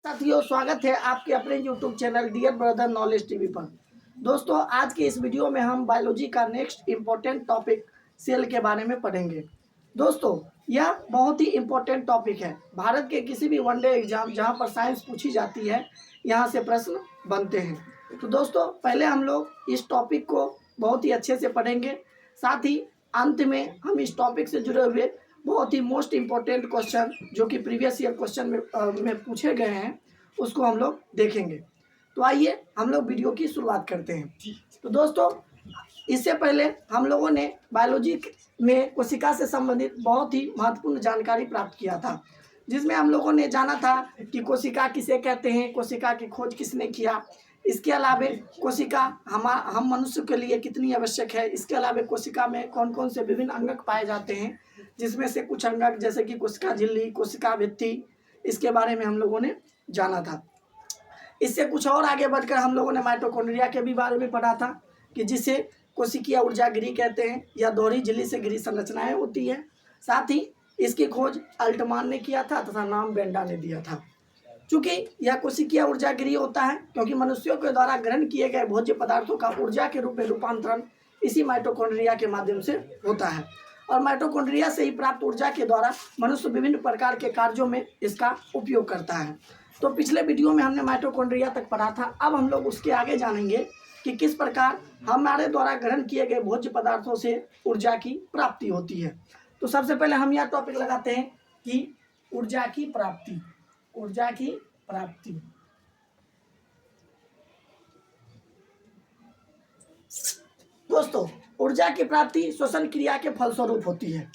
साथियों, स्वागत है आपके अपने YouTube channel dear brother knowledge TV पर। दोस्तों, आज के इस वीडियो में हम बायोलॉजी का नेक्स्ट इम्पोर्टेंट टॉपिक सेल के बारे में पढ़ेंगे। दोस्तों, यह बहुत ही इम्पोर्टेंट टॉपिक है। भारत के किसी भी वनडे एग्जाम जहां पर साइंस पूछी जाती है, यहां से प्रश्न बनते हैं। तो दोस्तों, पहले हम लोग इस टॉपिक को बहुत ही अच्छे से पढ़ेंगे। साथ ही अंत में हम इस टॉपिक से जुड़े हुए बहुत ही मोस्ट इम्पोर्टेंट क्वेश्चन जो कि प्रीवियस ईयर क्वेश्चन में पूछे गए हैं, उसको हम लोग देखेंगे। तो आइए हम लोग वीडियो की शुरुआत करते हैं। तो दोस्तों, इससे पहले हम लोगों ने बायोलॉजी में कोशिका से संबंधित बहुत ही महत्वपूर्ण जानकारी प्राप्त किया था, जिसमें हम लोगों ने जाना था कि कोशिका किसे कहते हैं, कोशिका की खोज किसने किया, इसके अलावा कोशिका हम मनुष्य के लिए कितनी आवश्यक है, इसके अलावा कोशिका में कौन कौन से विभिन्न अंगक पाए जाते हैं, जिसमें से कुछ अंगक जैसे कि कोशिका झिल्ली, कोशिका भित्ति, इसके बारे में हम लोगों ने जाना था। इससे कुछ और आगे बढ़कर हम लोगों ने माइटोकॉन्ड्रिया के भी बारे में पढ़ा था कि जिसे कोशिकीय ऊर्जा गृह कहते हैं। यह दोहरी झिल्ली से घिरी संरचनाएं होती है। साथ ही इसकी खोज अल्टमान ने किया था तथा नाम बेंडा ने दिया था। चूंकि यह कोशिकीय ऊर्जा गृह होता है क्योंकि मनुष्यों के द्वारा ग्रहण किए गए भोज्य पदार्थों का ऊर्जा के रूप में रूपांतरण इसी माइटोकॉन्ड्रिया के माध्यम से होता है, और माइटोकॉन्ड्रिया से ही प्राप्त ऊर्जा के द्वारा मनुष्य विभिन्न प्रकार के कार्यों में इसका उपयोग करता है। तो पिछले वीडियो में हमने माइटोकॉन्ड्रिया तक पढ़ा था। अब हम लोग उसके आगे जानेंगे कि किस प्रकार हमारे द्वारा ग्रहण किए गए भोज्य पदार्थों से ऊर्जा की प्राप्ति होती है। तो सबसे पहले हम यह टॉपिक लगाते हैं कि ऊर्जा की प्राप्ति। ऊर्जा की प्राप्ति दोस्तों, ऊर्जा की प्राप्ति श्वसन क्रिया के फलस्वरूप होती है,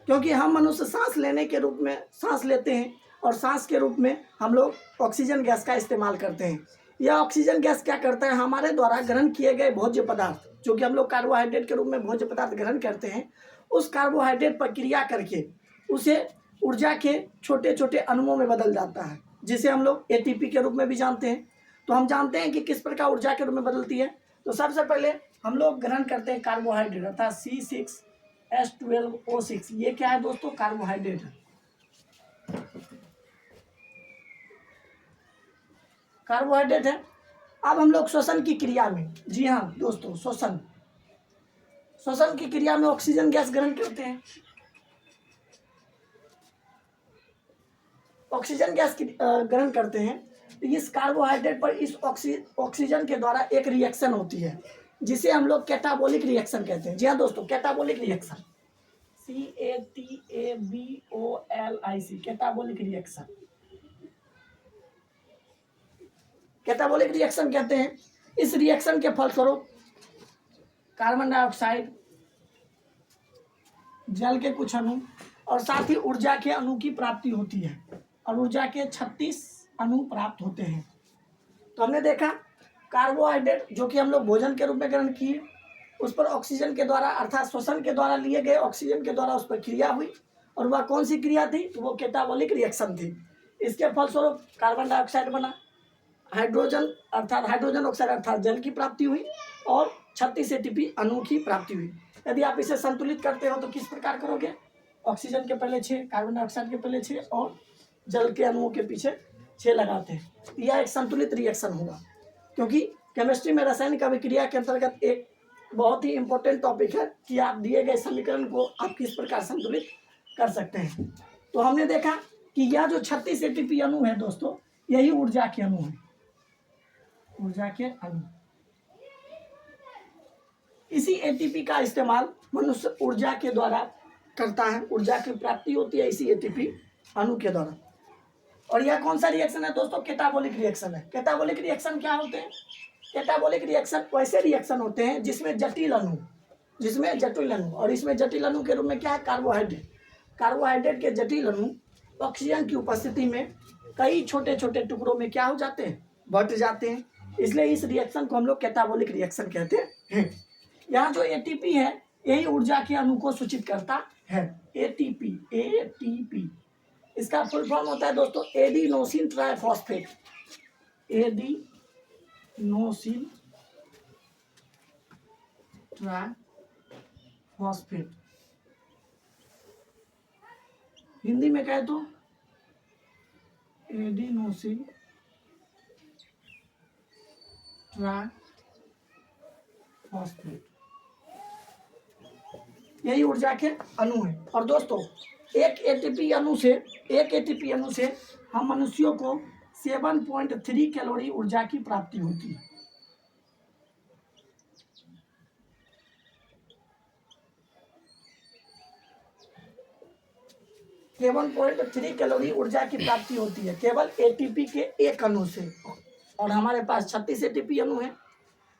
क्योंकि हम मनुष्य सांस लेने के रूप में सांस लेते हैं और सांस के रूप में हम लोग ऑक्सीजन गैस का इस्तेमाल करते हैं। यह ऑक्सीजन गैस क्या करता है, हमारे द्वारा ग्रहण किए गए भोज्य पदार्थ जो कि हम लोग कार्बोहाइड्रेट के रूप में भोज्य पदार्थ ग्रहण करते हैं, उस कार्बोहाइड्रेट पर क्रिया करके उसे ऊर्जा के छोटे छोटे अणुओं में बदल जाता है, जिसे हम लोग एटीपी के रूप में भी जानते हैं। तो हम जानते हैं कि किस प्रकार ऊर्जा के रूप में बदलती है। तो सबसे पहले हम लोग ग्रहण करते हैं कार्बोहाइड्रेट अर्थात C6H12O6। ये क्या है दोस्तों? कार्बोहाइड्रेट है। कार्बोहाइड्रेट है। अब हम लोग श्वसन की क्रिया में, जी हाँ दोस्तों, श्वसन की क्रिया में ऑक्सीजन गैस ग्रहण करते हैं। ऑक्सीजन गैस ग्रहण करते हैं। तो इस कार्बोहाइड्रेट पर इस ऑक्सीजन के द्वारा एक रिएक्शन होती है, जिसे हम लोग कैटाबोलिक रिएक्शन कहते हैं। जी हाँ दोस्तों, catabolic reaction, CATABOLIC, catabolic reaction. Catabolic reaction कहते हैं। इस रिएक्शन के फलस्वरूप कार्बन डाइऑक्साइड, जल के कुछ अणु और साथ ही ऊर्जा के अणु की प्राप्ति होती है, और ऊर्जा के 36 अणु प्राप्त होते हैं। तो हमने देखा कार्बोहाइड्रेट जो कि हम लोग भोजन के रूप में ग्रहण किए, उस पर ऑक्सीजन के द्वारा अर्थात श्वसन के द्वारा लिए गए ऑक्सीजन के द्वारा उस पर क्रिया हुई, और वह कौन सी क्रिया थी? तो वो कैटाबोलिक रिएक्शन थी। इसके फलस्वरूप कार्बन डाइऑक्साइड बना, हाइड्रोजन ऑक्साइड अर्थात जल की प्राप्ति हुई, और 36 एटीपी अणु की प्राप्ति हुई। यदि आप इसे संतुलित करते हो तो किस प्रकार करोगे? ऑक्सीजन के पहले 6, कार्बन डाइऑक्साइड के पहले 6 और जल के अणुओं के पीछे 6 लगाते हैं। यह एक संतुलित रिएक्शन होगा, क्योंकि केमिस्ट्री में रासायनिक अभिक्रिया के अंतर्गत एक बहुत ही इंपॉर्टेंट टॉपिक है कि आप दिए गए समीकरण को आप किस प्रकार संतुलित कर सकते हैं। तो हमने देखा कि यह जो 36 एटीपी अणु है दोस्तों, यही ऊर्जा के अणु है। ऊर्जा के अणु, इसी एटीपी का इस्तेमाल मनुष्य ऊर्जा के द्वारा करता है। ऊर्जा की प्राप्ति होती है इसी एटीपी अणु के द्वारा। और यह कौन सा रिएक्शन है दोस्तों? कैटाबोलिक रिएक्शन है। कैटाबोलिक रिएक्शन क्या होते हैं? कैटाबोलिक रिएक्शन वैसे रिएक्शन होते हैं जिसमें जटिल अणु, और इसमें जटिल अणु के रूप में क्या है? कार्बोहाइड्रेट के जटिल अणु ऑक्सीजन की उपस्थिति में कई छोटे छोटे टुकड़ों में क्या हो जाते हैं? बट जाते हैं। इसलिए इस रिएक्शन को हम लोग कैटाबोलिक रिएक्शन कहते हैं। यहाँ जो एटीपी है, यही ऊर्जा के अणु को सूचित करता है। एटीपी इसका फुल फॉर्म होता है दोस्तों adenosine triphosphate. Adenosine triphosphate, Hindi में कहे तो एडिनोसिन ट्राइफॉस्फेट, यही ऊर्जा के अणु है। और दोस्तों एक एटीपी अणु से हम मनुष्यों को 7.3 कैलोरी ऊर्जा की प्राप्ति होती है। 7.3 कैलोरी ऊर्जा की प्राप्ति होती है केवल एटीपी के एक अणु से, और हमारे पास 36 एटीपी अणु है।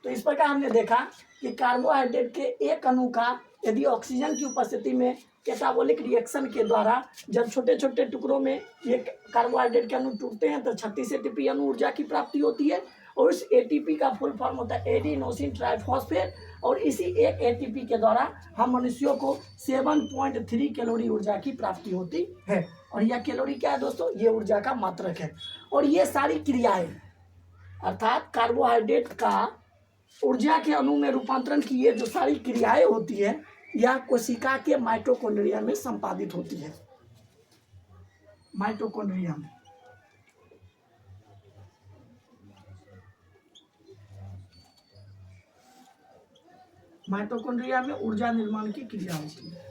तो इस प्रकार हमने देखा कि कार्बोहाइड्रेट के एक अणु का यदि ऑक्सीजन की उपस्थिति में कैटाबॉलिक रिएक्शन के द्वारा जब छोटे छोटे टुकड़ों में ये कार्बोहाइड्रेट के अणु टूटते हैं तो 36 एटीपी अणु ऊर्जा की प्राप्ति होती है। और उस एटीपी का फुल फॉर्म होता है एडिनोसिन ट्राइफॉस्फेट, और इसी एक एटीपी के द्वारा हम मनुष्यों को 7.3 कैलोरी ऊर्जा की प्राप्ति होती है। और यह कैलोरी क्या है दोस्तों? ये ऊर्जा का मात्रक है। और ये सारी क्रियाएं अर्थात कार्बोहाइड्रेट का ऊर्जा के अणु में रूपांतरण की ये जो सारी क्रियाएं होती है यह कोशिका के माइटोकॉन्ड्रिया में संपादित होती है। माइटोकॉन्ड्रिया में ऊर्जा निर्माण की क्रिया होती है।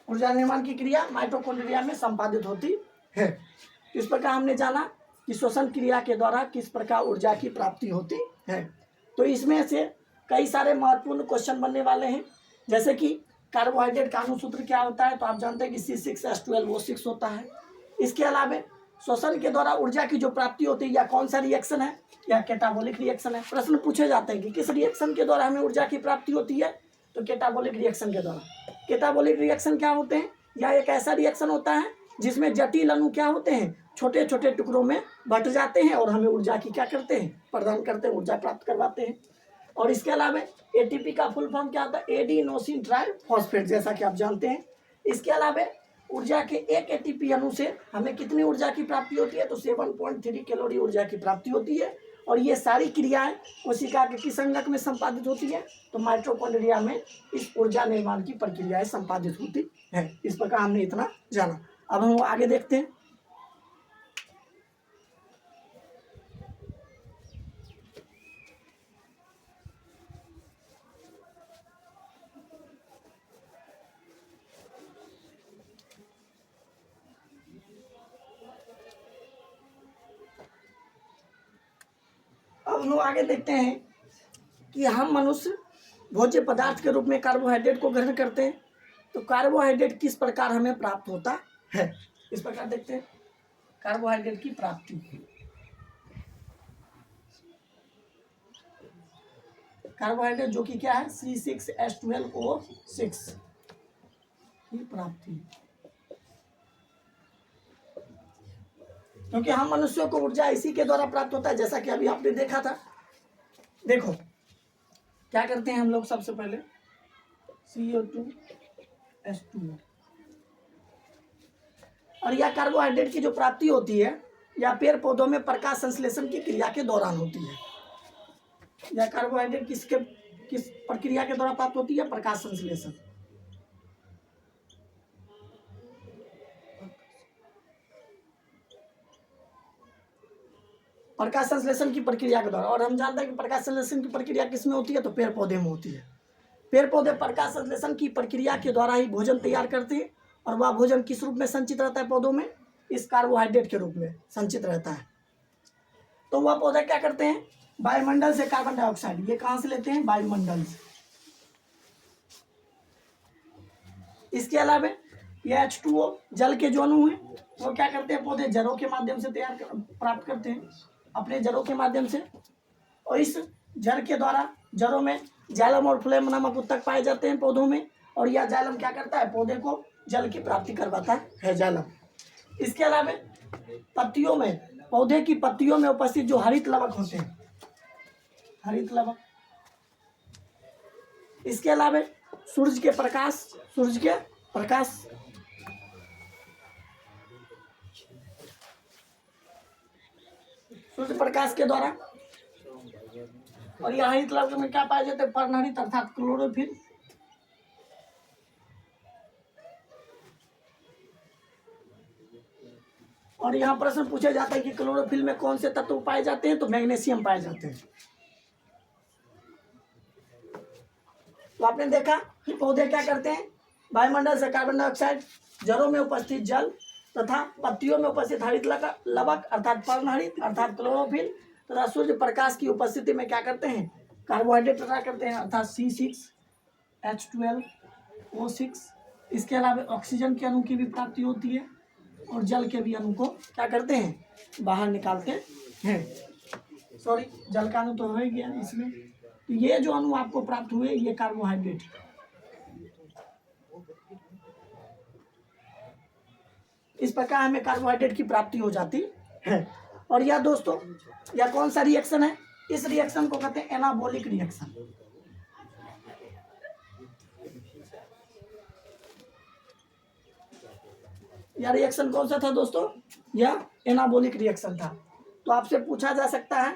ऊर्जा निर्माण की क्रिया माइटोकॉन्ड्रिया में संपादित होती है। इस प्रकार हमने जाना कि श्वसन क्रिया के द्वारा किस प्रकार ऊर्जा की प्राप्ति होती है। तो इसमें से कई सारे महत्वपूर्ण क्वेश्चन बनने वाले हैं, जैसे कि कार्बोहाइड्रेट का अणुसूत्र क्या होता है, तो आप जानते हैं कि C6H12O6 होता है। इसके अलावा श्वसन के द्वारा ऊर्जा की जो प्राप्ति होती है यह कौन सा रिएक्शन है? यह कैटाबॉलिक रिएक्शन है। प्रश्न पूछे जाते हैं कि किस रिएक्शन के द्वारा हमें ऊर्जा की प्राप्ति होती है, तो कैटाबॉलिक रिएक्शन के द्वारा। कैटाबॉलिक रिएक्शन क्या होते हैं? यह एक ऐसा रिएक्शन होता है जिसमें जटिल अणु क्या होते हैं, छोटे छोटे टुकड़ों में बट जाते हैं और हमें ऊर्जा की क्या करते हैं, प्रदान करते हैं, ऊर्जा प्राप्त करवाते हैं। और इसके अलावा एटीपी का फुल फॉर्म क्या होता है? एडिनोसिन ट्राइफॉस्फेट, जैसा कि आप जानते हैं। इसके अलावा ऊर्जा के एक एटीपी अणु से हमें कितनी ऊर्जा की प्राप्ति होती है? तो 7.3 कैलोरी ऊर्जा की प्राप्ति होती है। और ये सारी क्रियाएं कोशिका के किस अंगक में संपादित होती है? तो माइटोकॉन्ड्रिया में इस ऊर्जा निर्माण की प्रक्रियाएं संपादित होती है। इस प्रकार हमने इतना जाना। अब हम आगे देखते हैं। अब हम आगे देखते हैं कि हम मनुष्य भोज्य पदार्थ के रूप में कार्बोहाइड्रेट को ग्रहण करते हैं। तो कार्बोहाइड्रेट किस प्रकार हमें प्राप्त होता है, इस प्रकार देखते हैं। कार्बोहाइड्रेट की प्राप्ति, कार्बोहाइड्रेट जो कि क्या है? C6H12O6 की प्राप्ति। क्योंकि हम मनुष्यों को ऊर्जा इसी के द्वारा प्राप्त होता है, जैसा कि अभी आपने देखा था। देखो क्या करते हैं हम लोग, सबसे पहले CO2H2O, और यह कार्बोहाइड्रेट की जो प्राप्ति होती है यह पेड़ पौधों में प्रकाश संश्लेषण की क्रिया के दौरान होती है। यह कार्बोहाइड्रेट किस प्रक्रिया के द्वारा प्राप्त होती है? प्रकाश संश्लेषण। प्रकाश संश्लेषण की प्रक्रिया के द्वारा। और हम जानते हैं कि प्रकाश संश्लेषण की प्रक्रिया किसमें होती है? तो पेड़ पौधे में होती है। पेड़ पौधे प्रकाश संश्लेषण की प्रक्रिया के द्वारा ही भोजन तैयार करते हैं, और वह भोजन किस रूप में संचित रहता है पौधों में? इस कार्बोहाइड्रेट के रूप में संचित रहता है। तो वह पौधे क्या करते हैं? वायुमंडल से कार्बन डाइऑक्साइड, ये कहाँ से लेते हैं? वायुमंडल से। इसके अलावा ये H2O जल के जो अणु हैं वो क्या करते हैं? पौधे जड़ों के माध्यम से प्राप्त करते हैं, अपने जड़ों के माध्यम से। और इस जड़ के द्वारा जड़ों में जाइलम और फ्लोएम नामक उत्तक पाए जाते हैं पौधों में, और यह जाइलम क्या करता है? पौधे को जल की प्राप्ति करवाता है, जाइलम। इसके अलावा पत्तियों में, पौधे की पत्तियों में उपस्थित जो हरित लवक होते हैं, हरित लवक। इसके अलावा सूर्य के प्रकाश, सूर्य प्रकाश के द्वारा। और यह हरित लवक में क्या पाए जाते हैं? पर्णहरित अर्थात क्लोरोफिल। और यहाँ प्रश्न पूछा जाता है कि क्लोरोफिल में कौन से तत्व पाए जाते हैं, तो मैग्नीशियम पाए जाते हैं। तो आपने देखा कि पौधे क्या करते हैं, वायुमंडल से कार्बन डाइऑक्साइड, जड़ों में उपस्थित जल तथा पत्तियों में उपस्थित हरित लवक अर्थात पर्णहरित अर्थात क्लोरोफिल तथा सूर्य प्रकाश की उपस्थिति में क्या करते हैं, कार्बोहाइड्रेट पैदा करते हैं अर्थात C6H12O6। इसके अलावा ऑक्सीजन के अणु की भी प्राप्ति होती है और जल के भी अणु को क्या करते हैं, बाहर निकालते हैं। सॉरी, जल का अणु तो हो ही गया इसमें। तो ये जो अणु आपको प्राप्त हुए ये कार्बोहाइड्रेट, इस प्रकार हमें कार्बोहाइड्रेट की प्राप्ति हो जाती है। और यह दोस्तों यह कौन सा रिएक्शन है, इस रिएक्शन को कहते हैं एनाबॉलिक रिएक्शन। यह रिएक्शन कौन सा था दोस्तों, यह एनाबॉलिक रिएक्शन था। तो आपसे पूछा जा सकता है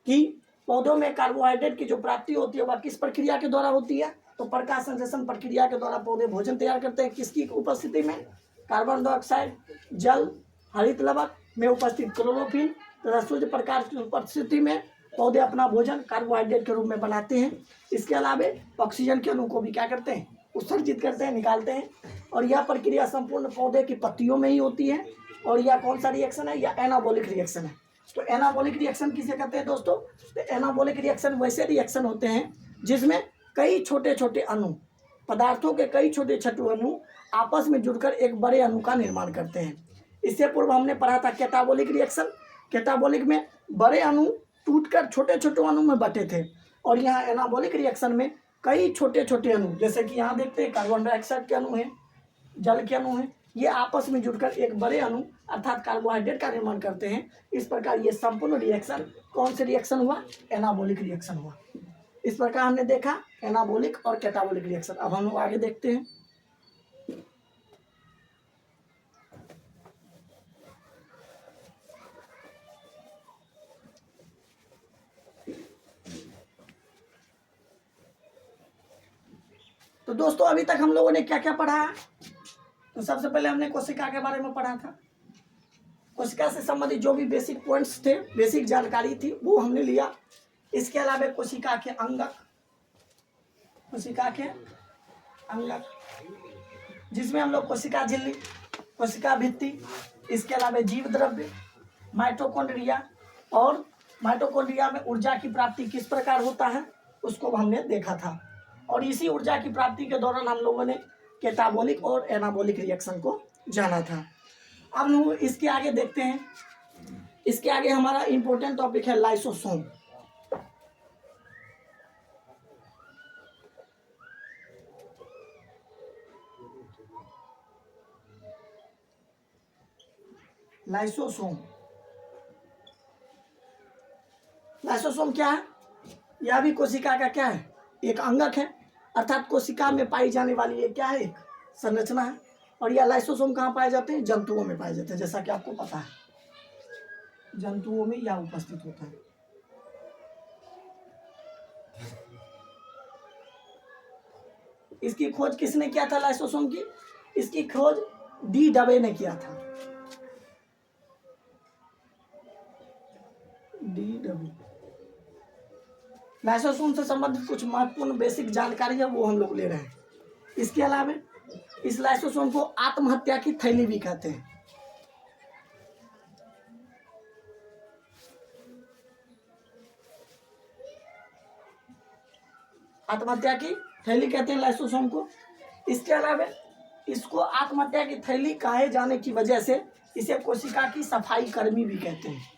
कि पौधों में कार्बोहाइड्रेट की जो प्राप्ति होती है वह किस प्रक्रिया के द्वारा होती है, तो प्रकाश संश्लेषण प्रक्रिया के द्वारा पौधे भोजन तैयार करते हैं। किसकी उपस्थिति में, कार्बन डाइऑक्साइड, जल, हरित लवक में उपस्थित क्लोरोफिल तथा सूर्य प्रकाश की उपस्थिति में पौधे अपना भोजन कार्बोहाइड्रेट के रूप में बनाते हैं। इसके अलावा ऑक्सीजन के अणु को भी क्या करते हैं, उत्सर्जित करते हैं, निकालते हैं। और यह प्रक्रिया संपूर्ण पौधे की पत्तियों में ही होती है। और यह कौन सा रिएक्शन है, यह एनाबॉलिक रिएक्शन है। तो एनाबॉलिक रिएक्शन किसे कहते हैं दोस्तों, तो एनाबॉलिक रिएक्शन वैसे रिएक्शन होते हैं जिसमें कई छोटे छोटे अणु, पदार्थों के कई छोटे छोटे अणु आपस में जुड़कर एक बड़े अणु का निर्माण करते हैं। इससे पूर्व हमने पढ़ा था कैटाबॉलिक रिएक्शन। कैटाबॉलिक में बड़े अणु टूटकर छोटे छोटे अणु में बटे थे। और यहाँ एनाबॉलिक रिएक्शन में कई छोटे छोटे अणु, जैसे कि यहाँ देखते हैं कार्बन डाइऑक्साइड के अणु हैं, जल के अणु हैं, ये आपस में जुड़कर एक बड़े अणु अर्थात कार्बोहाइड्रेट का निर्माण करते हैं। इस प्रकार ये संपूर्ण रिएक्शन कौन से रिएक्शन हुआ, एनाबॉलिक रिएक्शन हुआ। इस प्रकार हमने देखा एनाबॉलिक और कैटाबॉलिक रिएक्शन। अब हम लोग आगे देखते हैं। तो दोस्तों अभी तक हम लोगों ने क्या क्या पढ़ा है, तो सबसे पहले हमने कोशिका के बारे में पढ़ा था। कोशिका से संबंधित जो भी बेसिक पॉइंट्स थे, बेसिक जानकारी थी, वो हमने लिया। इसके अलावा कोशिका के अंगक, कोशिका के अंगक जिसमें हम लोग कोशिका झिल्ली, कोशिका भित्ति, इसके अलावा जीव द्रव्य, माइटोकॉन्ड्रिया, और माइटोकॉन्ड्रिया में ऊर्जा की प्राप्ति किस प्रकार होता है उसको हमने देखा था। और इसी ऊर्जा की प्राप्ति के दौरान हम लोगों ने कैटाबॉलिक और एनाबॉलिक रिएक्शन को जाना था। अब हम इसके आगे देखते हैं। इसके आगे हमारा इंपॉर्टेंट टॉपिक है लाइसोसोम। लाइसोसोम, लाइसोसोम क्या है, यह भी कोशिका का क्या है, एक अंगक है। अर्थात कोशिका में पाई जाने वाली ये क्या है, एक संरचना है। और यह लाइसोसोम कहाँ पाए जाते हैं, जंतुओं में पाए जाते हैं। जैसा कि आपको पता है जंतुओं में यह उपस्थित होता है। इसकी खोज किसने किया था लाइसोसोम की, इसकी खोज डी डबे ने किया था। डी डबे। लाइसोसोम से संबंधित कुछ महत्वपूर्ण बेसिक जानकारी है वो हम लोग ले रहे हैं। इसके अलावा इस लाइसोसोम को आत्महत्या की थैली भी कहते हैं। आत्महत्या की थैली कहते हैं लाइसोसोम को। इसके अलावा इसको आत्महत्या की थैली कहे जाने की वजह से इसे कोशिका की सफाई कर्मी भी कहते हैं।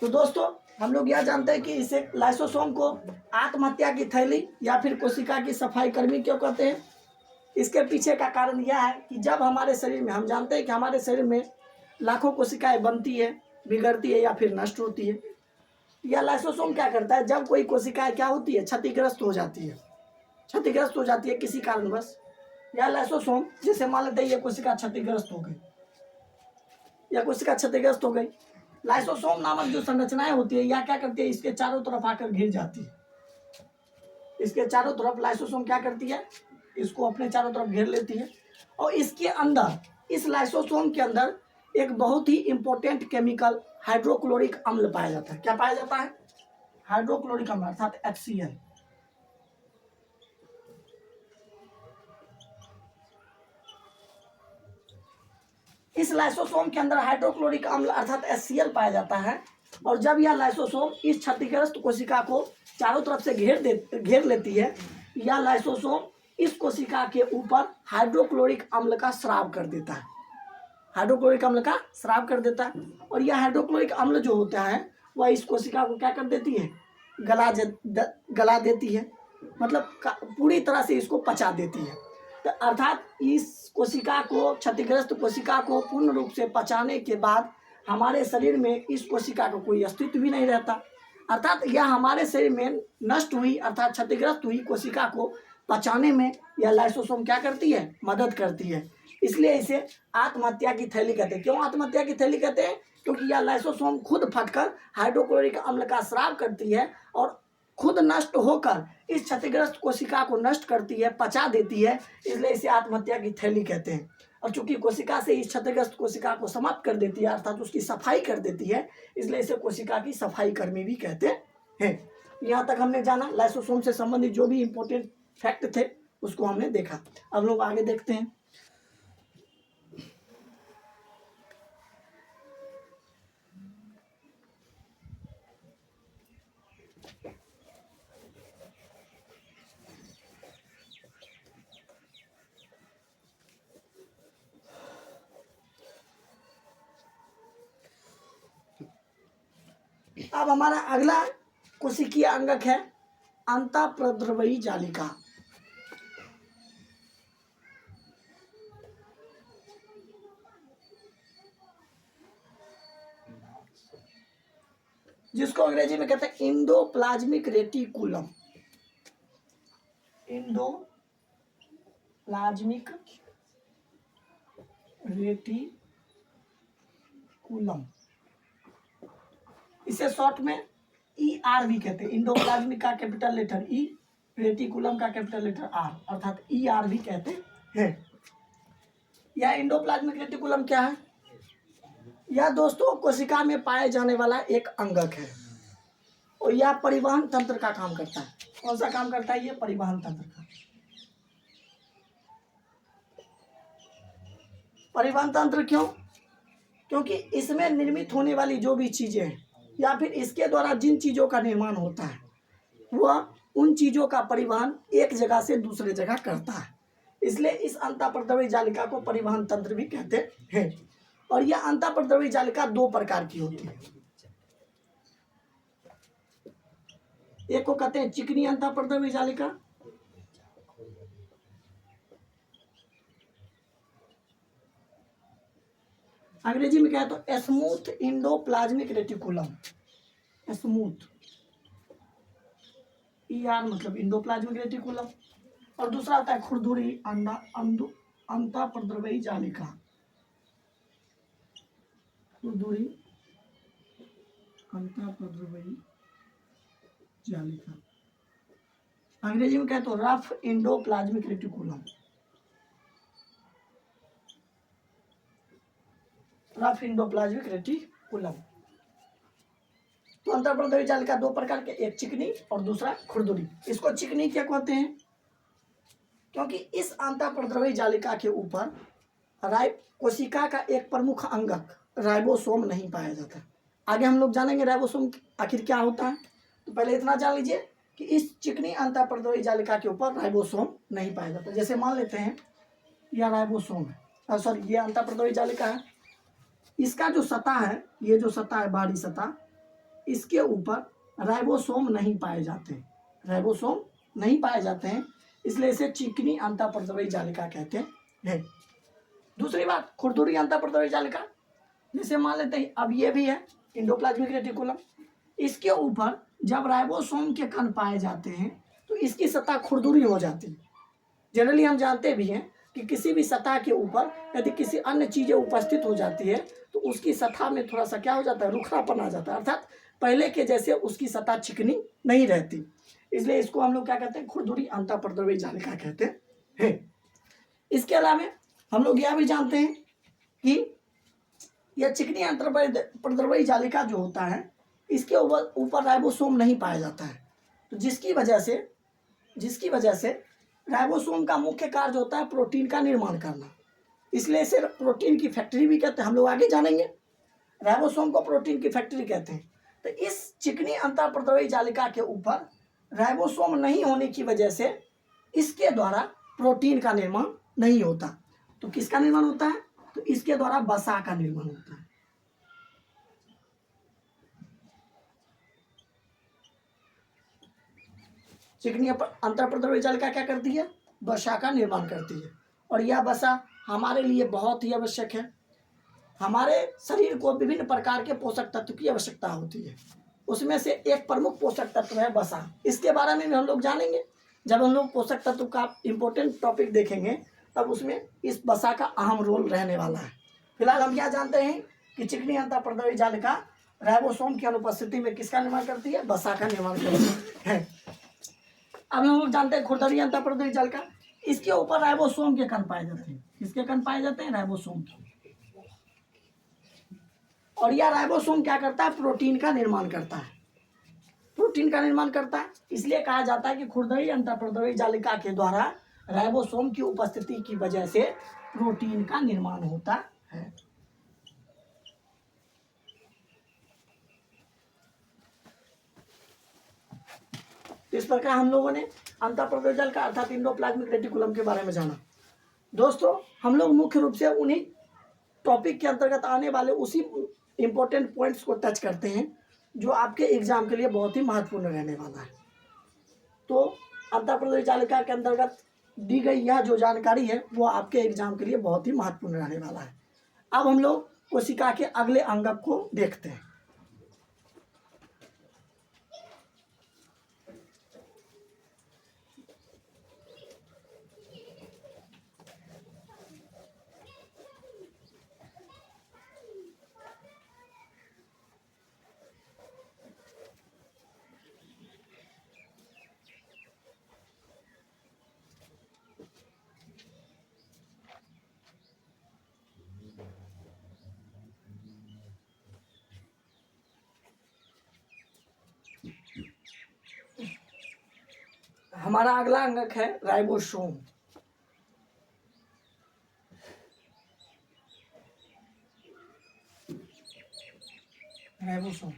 तो दोस्तों हम लोग यह जानते हैं कि इसे लाइसोसोम को आत्महत्या की थैली या फिर कोशिका की सफाई कर्मी क्यों कहते हैं। इसके पीछे का कारण यह है कि जब हमारे शरीर में, हम जानते हैं कि हमारे शरीर में लाखों कोशिकाएं बनती है, बिगड़ती है या फिर नष्ट होती है। यह लाइसोसोम क्या करता है, जब कोई कोशिकाएं क्या होती है, क्षतिग्रस्त हो जाती है, क्षतिग्रस्त हो जाती है किसी कारणवश, यह लाइसोसोम, जैसे मान लेते हैं ये कोशिका क्षतिग्रस्त हो गई, या कोशिका क्षतिग्रस्त हो गई, लाइसोसोम नामक जो संरचनाएं होती है या क्या करती है, इसके चारों तरफ आकर घिर जाती है। इसके चारों तरफ लाइसोसोम क्या करती है, इसको अपने चारों तरफ घेर लेती है। और इसके अंदर, इस लाइसोसोम के अंदर एक बहुत ही इंपॉर्टेंट केमिकल हाइड्रोक्लोरिक अम्ल पाया जाता है। क्या पाया जाता है? हाइड्रोक्लोरिक अम्ल अर्थात HCl। इस लाइसोसोम के अंदर हाइड्रोक्लोरिक अम्ल अर्थात HCl पाया जाता है। और जब यह लाइसोसोम इस क्षतिग्रस्त कोशिका को चारों तरफ से घेर लेती है, यह लाइसोसोम इस कोशिका के ऊपर हाइड्रोक्लोरिक अम्ल का स्राव कर देता है। हाइड्रोक्लोरिक अम्ल का स्राव कर देता है। और यह हाइड्रोक्लोरिक अम्ल जो होता है वह इस कोशिका को क्या कर देती है, गला देती है, मतलब पूरी तरह से इसको पचा देती है। तो अर्थात इस कोशिका को, क्षतिग्रस्त कोशिका को पूर्ण रूप से पचाने के बाद हमारे शरीर में इस कोशिका का कोई अस्तित्व भी नहीं रहता। अर्थात यह हमारे शरीर में नष्ट हुई अर्थात क्षतिग्रस्त हुई कोशिका को पचाने में यह लाइसोसोम क्या करती है, मदद करती है। इसलिए इसे आत्महत्या की थैली कहते हैं। क्यों आत्महत्या की थैली कहते हैं? क्योंकि यह लाइसोसोम खुद फटकर हाइड्रोक्लोरिक अम्ल का स्राव करती है और खुद नष्ट होकर इस क्षतिग्रस्त कोशिका को नष्ट करती है, पचा देती है। इसलिए इसे आत्महत्या की थैली कहते हैं। और चूंकि कोशिका से इस क्षतिग्रस्त कोशिका को समाप्त कर देती है अर्थात उसकी सफाई कर देती है, इसलिए इसे कोशिका की सफाई कर्मी भी कहते हैं। यहाँ तक हमने जाना लाइसोसोम से संबंधित जो भी इंपॉर्टेंट फैक्ट थे उसको हमने देखा। अब लोग आगे देखते हैं। अब हमारा अगला कोशिकीय अंगक है अंतःप्रद्रवयी जालिका। जिसको अंग्रेजी में कहते हैं इंडोप्लाज्मिक रेटिकुलम। इंडोप्लाज्मिक रेटिकुलम, इसे शॉर्ट में ER भी कहते हैं। इंडोप्लाज्मिक का कैपिटल लेटर E, रेटिकुलम का कैपिटल लेटर R अर्थात ER भी कहते हैं। यह इंडोप्लाज्मिक रेटिकुलम क्या है? यह दोस्तों कोशिका में पाए जाने वाला एक अंगक है और यह परिवहन तंत्र का काम करता है। कौन सा काम करता है? यह परिवहन तंत्र का। परिवहन तंत्र क्यों? क्योंकि इसमें निर्मित होने वाली जो भी चीजें हैं या फिर इसके द्वारा जिन चीजों का निर्माण होता है वह उन चीजों का परिवहन एक जगह से दूसरे जगह करता है। इसलिए इस अंतःप्रद्रवी जालिका को परिवहन तंत्र भी कहते हैं। और यह अंतःप्रद्रवी जालिका दो प्रकार की होती है। एक को कहते हैं चिकनी अंतःप्रद्रवी जालिका, अंग्रेजी में क्या है तो smooth endoplasmic reticulum. Smooth ER मतलब इंडोप्लाज्मिक रेटिकुलम। और दूसरा होता है खुरदुरी अंतःप्रद्रवी जालिका। खुरदुरी अंतःप्रद्रवी जालिका, अंग्रेजी में क्या है तो rough endoplasmic reticulum. Rough endoplasmic reticulum. तो अंतःप्रद्रवी जालिका दो प्रकार के, एक चिकनी और दूसरा खुरदुरी। इसको चिकनी क्या कहते हैं? क्योंकि इस अंतःप्रद्रवी जालिका के ऊपर कोशिका का एक प्रमुख अंगक राइबोसोम नहीं पाया जाता। आगे हम लोग जानेंगे राइबोसोम आखिर क्या होता है। तो पहले इतना जान लीजिए कि इस चिकनी अंतःप्रद्रवी जालिका के ऊपर राइबोसोम नहीं पाया जाता। जैसे मान लेते हैं यह राइबोसोम है, सॉरी ये अंतःप्रद्रवी जालिका है। इसका जो सतह है, ये जो सतह है बाहरी सतह, इसके ऊपर राइबोसोम नहीं पाए जाते। राइबोसोम नहीं पाए जाते हैं, इसलिए इसे चिकनी अंतःप्रद्रवी जालिका कहते हैं। दूसरी बात खुरदुरी अंतःप्रद्रवी जालिका, जैसे मान लेते हैं अब ये भी है इंडोप्लाज्मिक रेटिकुलम। इसके ऊपर जब राइबोसोम के कण पाए जाते हैं तो इसकी सतह खुरदुरी हो जाती है। जनरली हम जानते भी हैं कि किसी भी सतह के ऊपर यदि किसी अन्य चीज़ें उपस्थित हो जाती है तो उसकी सतह में थोड़ा सा क्या हो जाता है, रुखापन आ जाता है, अर्थात पहले के जैसे उसकी सतह चिकनी नहीं रहती। इसलिए इसको हम लोग क्या कहते हैं, खुरदुरी अंतःप्रद्रवी जालिका कहते हैं। इसके अलावा हम लोग यह भी जानते हैं कि यह चिकनी अंतःप्रद्रवी जालिका जो होता है इसके ऊपर राइबोसोम नहीं पाया जाता है, तो जिसकी वजह से राइबोसोम का मुख्य कार्य होता है प्रोटीन का निर्माण करना। इसलिए इसे प्रोटीन की फैक्ट्री भी कहते हैं, हम लोग आगे जानेंगे। राइबोसोम को प्रोटीन की फैक्ट्री कहते हैं। तो इस चिकनी अंतःप्रद्रवी जालिका के ऊपर राइबोसोम नहीं होने की वजह से इसके द्वारा प्रोटीन का निर्माण नहीं होता। तो किसका निर्माण होता है, तो इसके द्वारा वसा का निर्माण होता है। चिकनी अंतःप्रद्रवी जालिका क्या करती है, वसा का निर्माण करती है, और यह वसा हमारे लिए बहुत ही आवश्यक है। हमारे शरीर को विभिन्न प्रकार के पोषक तत्व की आवश्यकता होती है, उसमें से एक प्रमुख पोषक तत्व है वसा। इसके बारे में भी हम लोग जानेंगे। जब हम लोग पोषक तत्व का इम्पोर्टेंट टॉपिक देखेंगे तब उसमें इस वसा का अहम रोल रहने वाला है। फिलहाल हम क्या जानते हैं कि चिकनी अंतःप्रद्रवी जालिका राइबोसोम की अनुपस्थिति में किसका निर्माण करती है, वसा का निर्माण करती है। अब हम लोग जानते हैं खुरदरी अंतःप्रद्रवी जालिका, इसके ऊपर राइबोसोम के कण पाए जाते हैं। किसके कण पाए जाते हैं, राइबोसोम के। और यह राइबोसोम क्या करता है, प्रोटीन का निर्माण करता है, प्रोटीन का निर्माण करता है। इसलिए कहा जाता है कि खुरदरी अंतःप्रद्रवी जालिका के द्वारा राइबोसोम की उपस्थिति की वजह से प्रोटीन का निर्माण होता है। इस प्रकार हम लोगों ने अंतःप्रद्रवी जालिका अर्थात एंडोप्लाज्मिक रेटिकुलम के बारे में जाना। दोस्तों हम लोग मुख्य रूप से उन्हीं टॉपिक के अंतर्गत आने वाले उसी इम्पोर्टेंट पॉइंट्स को टच करते हैं जो आपके एग्जाम के लिए बहुत ही महत्वपूर्ण रहने वाला है। तो अंतःप्रद्रवी जालिका के अंतर्गत दी गई यह जो जानकारी है वो आपके एग्जाम के लिए बहुत ही महत्वपूर्ण रहने वाला है। अब हम लोग कोशिका के अगले अंगक को देखते हैं। हमारा अगला अंगक है राइबोसोम। राइबोसोम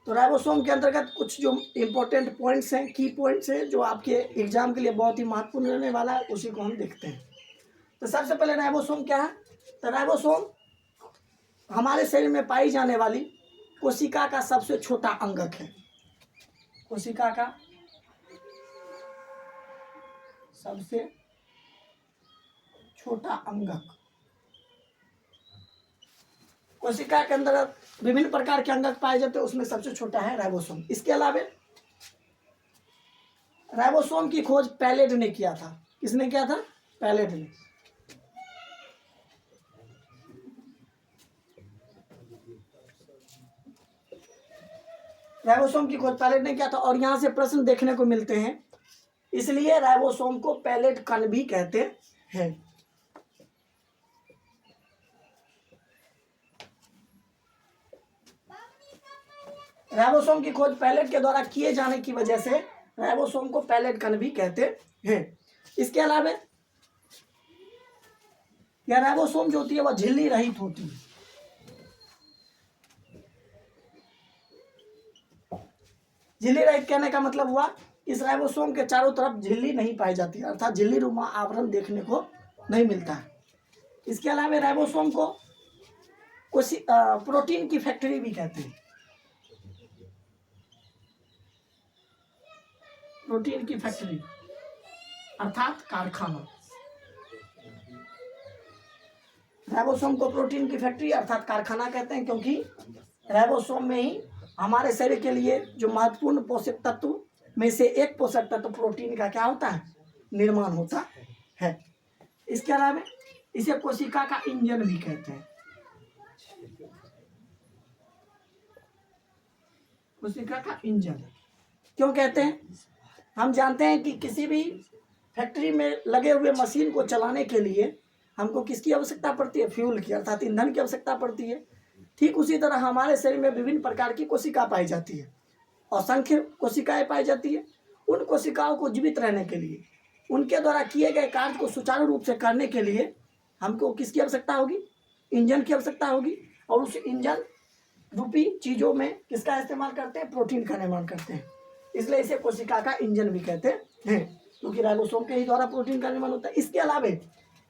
तो राइबोसोम के अंतर्गत कुछ जो इम्पोर्टेंट पॉइंट्स हैं, की पॉइंट्स हैं जो आपके एग्जाम के लिए बहुत ही महत्वपूर्ण रहने वाला है, उसी को हम देखते हैं। तो सबसे पहले राइबोसोम क्या है, तो राइबोसोम हमारे शरीर में पाई जाने वाली कोशिका का सबसे छोटा अंगक है। कोशिका का सबसे छोटा अंगक। कोशिका के अंदर विभिन्न प्रकार के अंगक पाए जाते हैं, उसमें सबसे छोटा है राइबोसोम। इसके अलावा राइबोसोम की खोज पैलेट ने किया था। किसने किया था, पैलेट ने। राइबोसोम की खोज पैलेट ने किया था और यहां से प्रश्न देखने को मिलते हैं, इसलिए राइबोसोम को पैलेट कण भी कहते हैं। राइबोसोम की खोज पैलेट के द्वारा किए जाने की वजह से राइबोसोम को पैलेट कण भी कहते हैं। इसके अलावा यह राइबोसोम जो होती है वह झिल्ली रहित होती है। झिल्ली रहित कहने का मतलब हुआ इस राइबोसोम के चारों तरफ झिल्ली नहीं पाई जाती, अर्थात झिल्ली रुमा आवरण देखने को नहीं मिलता है। इसके अलावा राइबोसोम को प्रोटीन की फैक्ट्री भी कहते हैं। प्रोटीन की फैक्ट्री अर्थात कारखाना। राइबोसोम को प्रोटीन की फैक्ट्री अर्थात कारखाना कहते हैं, क्योंकि राइबोसोम में ही हमारे शरीर के लिए जो महत्वपूर्ण पोषक तत्व में से एक पोषक तत्व प्रोटीन का क्या होता है, निर्माण होता है। इसके अलावा इसे कोशिका का इंजन भी कहते हैं। कोशिका का इंजन क्यों कहते हैं? हम जानते हैं कि किसी भी फैक्ट्री में लगे हुए मशीन को चलाने के लिए हमको किसकी आवश्यकता पड़ती है? फ्यूल की, अर्थात ईंधन की आवश्यकता पड़ती है। ठीक उसी तरह हमारे शरीर में विभिन्न प्रकार की कोशिका पाई जाती है, असंख्य कोशिकाएं पाई जाती है। उन कोशिकाओं को जीवित रहने के लिए, उनके द्वारा किए गए कार्य को सुचारू रूप से करने के लिए हमको किसकी आवश्यकता होगी? इंजन की आवश्यकता होगी। और उस इंजन रूपी चीज़ों में किसका इस्तेमाल करते हैं? प्रोटीन का निर्माण करते हैं। इसलिए इसे कोशिका का इंजन भी कहते हैं, क्योंकि राइबोसोम के ही द्वारा प्रोटीन का निर्माण होता है। इसके अलावा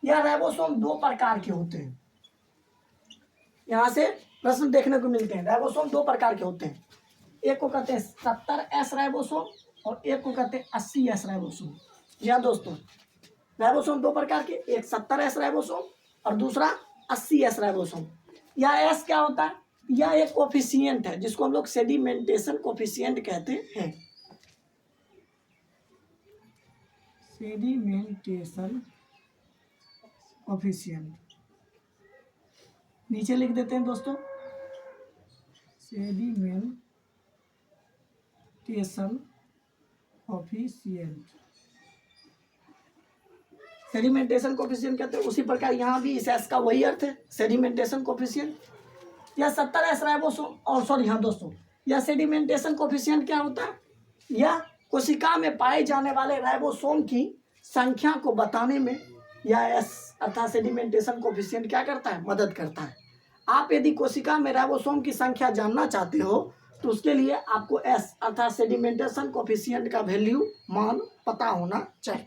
यह राइबोसोम 2 प्रकार के होते हैं। यहाँ से प्रश्न देखने को मिलते हैं। राइबोसोम 2 प्रकार के होते हैं। एक को कहते हैं 70S राइबोसोम और एक को कहते हैं 80S राइबोसोम। जी हाँ दोस्तों, राइबोसोम 2 प्रकार के, एक 70S राइबोसोम और दूसरा 80S राइबोसोम। यह एस क्या होता है? यह एक कोफिशिएंट है जिसको हम लोग सेडिमेंटेशन कोफिशिएंट कहते हैं। सेडिमेंटेशन कोफिशिएंट नीचे लिख देते हैं दोस्तों, सेडिमेंटेशन कोफिशिएंट। सेडिमेंटेशन कोफिशिएंट कहते हैं। उसी प्रकार यहाँ भी इस एस का वही अर्थ है, सेडिमेंटेशन कोफिशिएंट। यह 70S राइबोसोम और सॉरी हाँ दोस्तों, यह सेडिमेंटेशन कोफिशिएंट क्या होता है? यह कोशिका में पाए जाने वाले राइबोसोम की संख्या को बताने में यह एस अर्थात सेडिमेंटेशन कोफिशिएंट क्या करता है? मदद करता है। आप यदि कोशिका में राइबोसोम की संख्या जानना चाहते हो तो उसके लिए आपको एस अर्थात सेडिमेंटेशन कोफिशिएंट का वैल्यू मान पता होना चाहिए।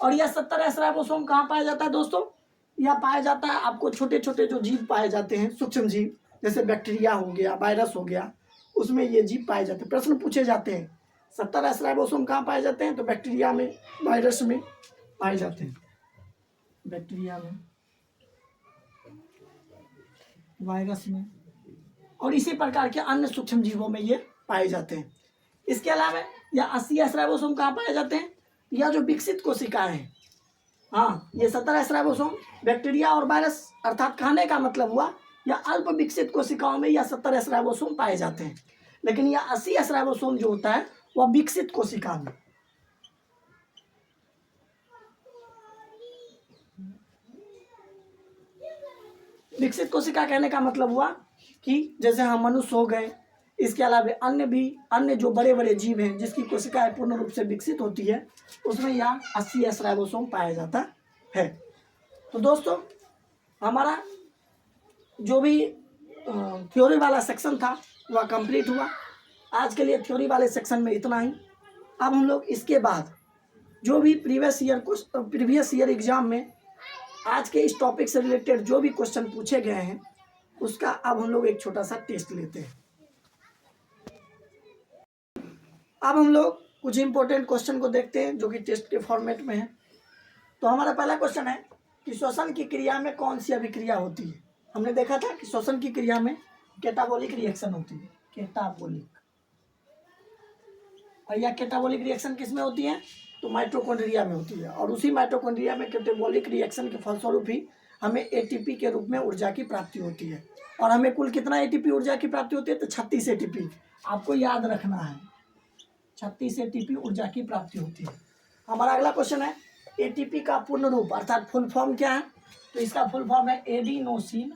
और यह 70S राइबोसोम कहाँ पाया जाता है दोस्तों? यह पाया जाता है आपको छोटे छोटे जो जीव पाए जाते हैं, सूक्ष्म जीव, जैसे बैक्टीरिया हो गया, वायरस हो गया, उसमें ये जीव पाए जाते हैं। प्रश्न पूछे जाते हैं 70S राइबोसोम कहाँ पाए जाते हैं? तो बैक्टीरिया में, वायरस में पाए जाते हैं। बैक्टीरिया में, वायरस में और इसी प्रकार के अन्य सूक्ष्म जीवों में ये पाए जाते हैं। इसके अलावा यह 80S राइबोसोम कहाँ पाए जाते हैं? यह जो विकसित कोशिकाएं हैं, हाँ, ये 70S राइबोसोम बैक्टीरिया और वायरस अर्थात खाने का मतलब हुआ या अल्प विकसित कोशिकाओं में यह 70S राइबोसोम पाए जाते हैं। लेकिन यह 80S राइबोसोम जो होता है वह विकसित कोशिका में, विकसित कोशिका कहने का मतलब हुआ कि जैसे हम मनुष्य हो गए, इसके अलावा अन्य जो बड़े बड़े जीव हैं जिसकी कोशिकाएं पूर्ण रूप से विकसित होती है, उसमें यह 80S राइबोसोम पाया जाता है। तो दोस्तों, हमारा जो भी थ्योरी वाला सेक्शन था वह कंप्लीट हुआ। आज के लिए थ्योरी वाले सेक्शन में इतना ही। अब हम लोग इसके बाद जो भी प्रीवियस ईयर एग्जाम में आज के इस टॉपिक से रिलेटेड जो भी क्वेश्चन पूछे गए हैं उसका अब हम लोग एक छोटा सा टेस्ट लेते हैं। अब हम लोग कुछ इंपॉर्टेंट क्वेश्चन को देखते हैं जो कि टेस्ट के फॉर्मेट में है। तो हमारा पहला क्वेश्चन है कि श्वसन की क्रिया में कौन सी अभिक्रिया होती है? हमने देखा था कि श्वसन की क्रिया में कैटाबॉलिक रिएक्शन होती है, कैटाबॉलिक। और यह कैटाबॉलिक रिएक्शन किस में होती है? तो माइटोकॉन्ड्रिया में होती है। और उसी माइटोकॉन्ड्रिया में कैटाबॉलिक रिएक्शन के फलस्वरूप ही हमें एटीपी के रूप में ऊर्जा की प्राप्ति होती है। और हमें कुल कितना एटीपी ऊर्जा की प्राप्ति होती है? तो 36 एटीपी। आपको याद रखना है, 36 एटीपी ऊर्जा की प्राप्ति होती है। हमारा अगला क्वेश्चन है एटीपी का पूर्ण रूप अर्थात फुल फॉर्म क्या है? तो इसका फुल फॉर्म है एडिनोसिन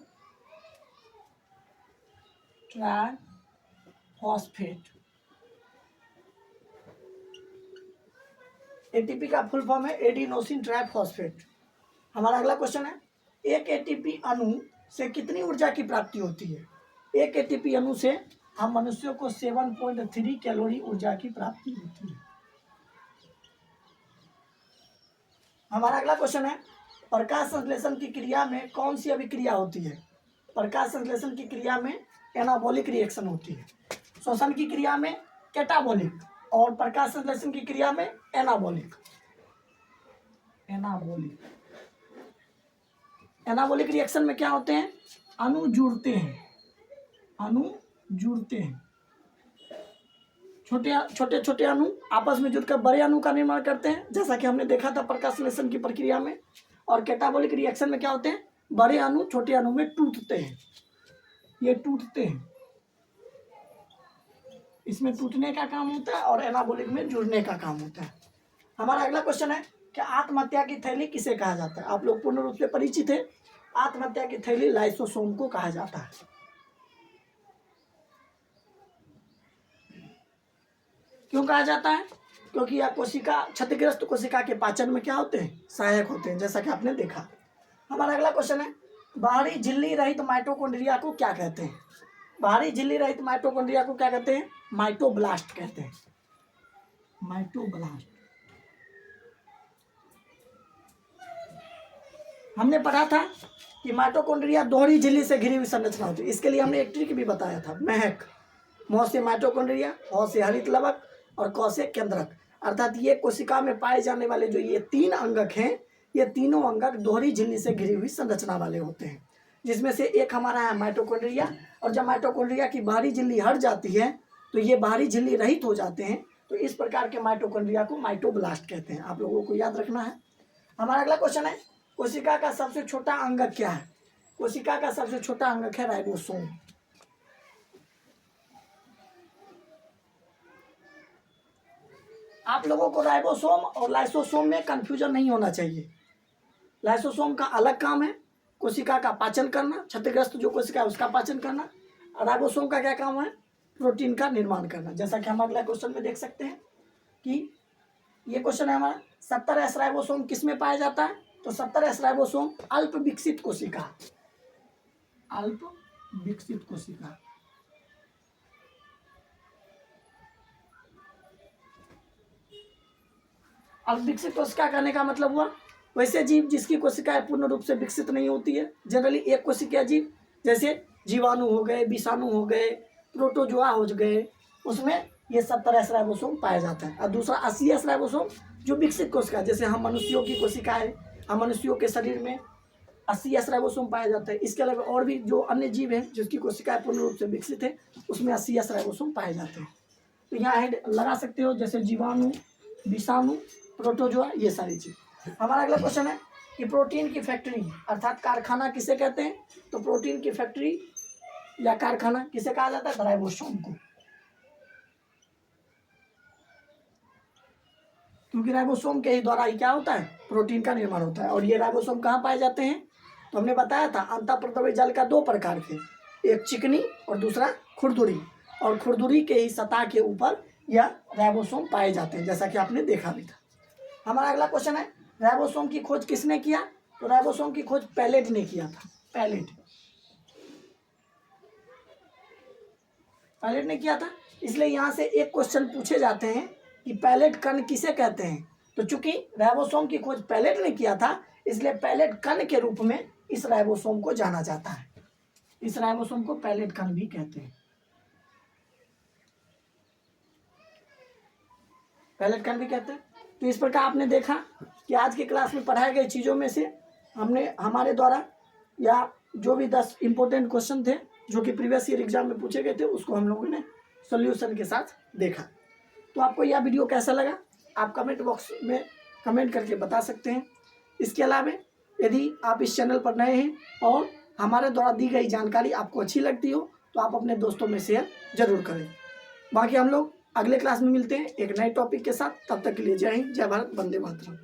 ट्राइफॉस्फेट। एटीपी का फुल फॉर्म है एडिनोसिन ट्राइफॉस्फेट। हमारा अगला क्वेश्चन है एक एटीपी अणु से कितनी ऊर्जा की प्राप्ति होती है? एक एटीपी अणु से हम मनुष्यों को 7.3 कैलोरी ऊर्जा की प्राप्ति होती है। हमारा अगला क्वेश्चन है प्रकाश संश्लेषण की क्रिया में कौन सी अभिक्रिया होती है? प्रकाश संश्लेषण की क्रिया में एनाबॉलिक रिएक्शन होती है। श्वसन की क्रिया में कैटाबॉलिक और प्रकाश संश्लेषण की क्रिया में एनाबॉलिक। एनाबॉलिक रिएक्शन में क्या होते हैं? अणु जुड़ते हैं, छोटे छोटे अणु आपस में जुड़कर बड़े अणु का निर्माण करते हैं, जैसा कि हमने देखा था प्रकाशलेशन की प्रक्रिया में। और कैटाबॉलिक रिएक्शन में क्या होते हैं, बड़े अणु छोटे अणु में टूटते हैं, ये टूटते हैं, इसमें टूटने का काम होता है और एनाबॉलिक में जुड़ने का काम होता है। हमारा अगला क्वेश्चन है कि आत्महत्या की थैली किसे कहा जाता है। आप लोग पूर्ण रूप से परिचित है, आत्महत्या की थैली लाइसोसोम को कहा जाता है। क्यों कहा जाता है, क्योंकि यह कोशिका, क्षतिग्रस्त कोशिका के पाचन में क्या होते हैं, सहायक होते हैं, जैसा कि आपने देखा। हमारा अगला क्वेश्चन है बाहरी झिल्ली रहित माइटोकॉन्ड्रिया को क्या कहते हैं। बाहरी झिल्ली रहित माइटोकॉन्ड्रिया को क्या कहते हैं, माइटोब्लास्ट कहते हैं, माइटोब्लास्ट। हमने पढ़ा था कि माइटोकॉन्ड्रिया दोहरी झिल्ली से घिरी हुई संरचना होती है। इसके लिए हमने एक ट्रिक भी बताया था, महक। म से माइटोकॉन्ड्रिया, ह से हरित लवक और क से केंद्रक। अर्थात ये कोशिका में पाए जाने वाले जो ये 3 अंगक हैं, ये तीनों अंगक दोहरी झिल्ली से घिरी हुई संरचना वाले होते हैं, जिसमें से एक हमारा है माइटोकॉन्ड्रिया। और जब माइटोकॉन्ड्रिया की बाहरी झिल्ली हट जाती है तो ये बाहरी झिल्ली रहित हो जाते हैं, तो इस प्रकार के माइटोकॉन्ड्रिया को माइटोब्लास्ट कहते हैं। आप लोगों को याद रखना है। हमारा अगला क्वेश्चन है कोशिका का सबसे छोटा अंगक क्या है। कोशिका का सबसे छोटा अंगक है राइबोसोम। आप लोगों को राइबोसोम और लाइसोसोम में कंफ्यूजन नहीं होना चाहिए। लाइसोसोम का अलग काम है, कोशिका का पाचन करना, क्षतिग्रस्त जो कोशिका है उसका पाचन करना। और राइबोसोम का क्या काम है, प्रोटीन का निर्माण करना, जैसा कि हम अगला क्वेश्चन में देख सकते हैं कि ये क्वेश्चन है हमारा 70S राइबोसोम किस में पाया जाता है। तो 70S राइबोसोम अल्प विकसित कोशिका, अल्प विकसित कोशिका। अल्प विकसित कोशिका कहने का मतलब हुआ वैसे जीव जिसकी कोशिकाएं पूर्ण रूप से विकसित नहीं होती है। जनरली एक कोशिकीय जीव, जैसे जीवाणु हो गए, विषाणु हो गए, प्रोटोजोआ हो गए, उसमें ये 70S राइबोसोम पाया जाता है। और दूसरा 80S राइबोसोम जो विकसित कोशिका, जैसे हम मनुष्यों की कोशिकाएं, हम मनुष्यों के शरीर में 80S राइबोसोम पाया जाता है। इसके अलावा और भी जो अन्य जीव हैं जिसकी कोशिकाएं पूर्ण रूप से विकसित है, उसमें 80S राइबोसोम पाए जाते हैं। तो यहाँ हेड लगा सकते हो, जैसे जीवाणु, विषाणु, प्रोटोजोआ, ये सारी चीज। हमारा अगला क्वेश्चन है कि प्रोटीन की फैक्ट्री अर्थात कारखाना किसे कहते हैं। तो प्रोटीन की फैक्ट्री या कारखाना किसे कहा जाता है, राइबोसोम को। क्योंकि राइबोसोम के ही द्वारा ही क्या होता है, प्रोटीन का निर्माण होता है। और ये राइबोसोम कहाँ पाए जाते हैं, तो हमने बताया था अंतःप्रद्रव्य जाल का 2 प्रकार थे, एक चिकनी और दूसरा खुरदुरी। और खुरदुरी के ही सतह के ऊपर यह राइबोसोम पाए जाते हैं, जैसा कि आपने देखा भी था। हमारा अगला क्वेश्चन है राइबोसोम की खोज किसने किया। तो राइबोसोम की खोज पैलेट ने किया था, पैलेट ने किया था। इसलिए यहाँ से एक क्वेश्चन पूछे जाते हैं कि पैलेट कण किसे कहते हैं। तो चूंकि राइबोसोम की खोज पैलेट ने किया था, इसलिए पैलेट कण के रूप में इस राइबोसोम को जाना जाता है। इस राइबोसोम को पैलेट कण भी कहते हैं, पैलेट कण भी कहते हैं। तो इस प्रकार आपने देखा कि आज की क्लास में पढ़ाई गई चीज़ों में से हमने हमारे द्वारा या जो भी 10 इंपॉर्टेंट क्वेश्चन थे जो कि प्रीवियस ईयर एग्जाम में पूछे गए थे, उसको हम लोगों ने सॉल्यूशन के साथ देखा। तो आपको यह वीडियो कैसा लगा आप कमेंट बॉक्स में कमेंट करके बता सकते हैं। इसके अलावा यदि आप इस चैनल पर नए हैं और हमारे द्वारा दी गई जानकारी आपको अच्छी लगती हो तो आप अपने दोस्तों में शेयर जरूर करें। बाकी हम लोग अगले क्लास में मिलते हैं एक नए टॉपिक के साथ। तब तक के लिए जय हिंद, जय भारत, वंदे मातरम।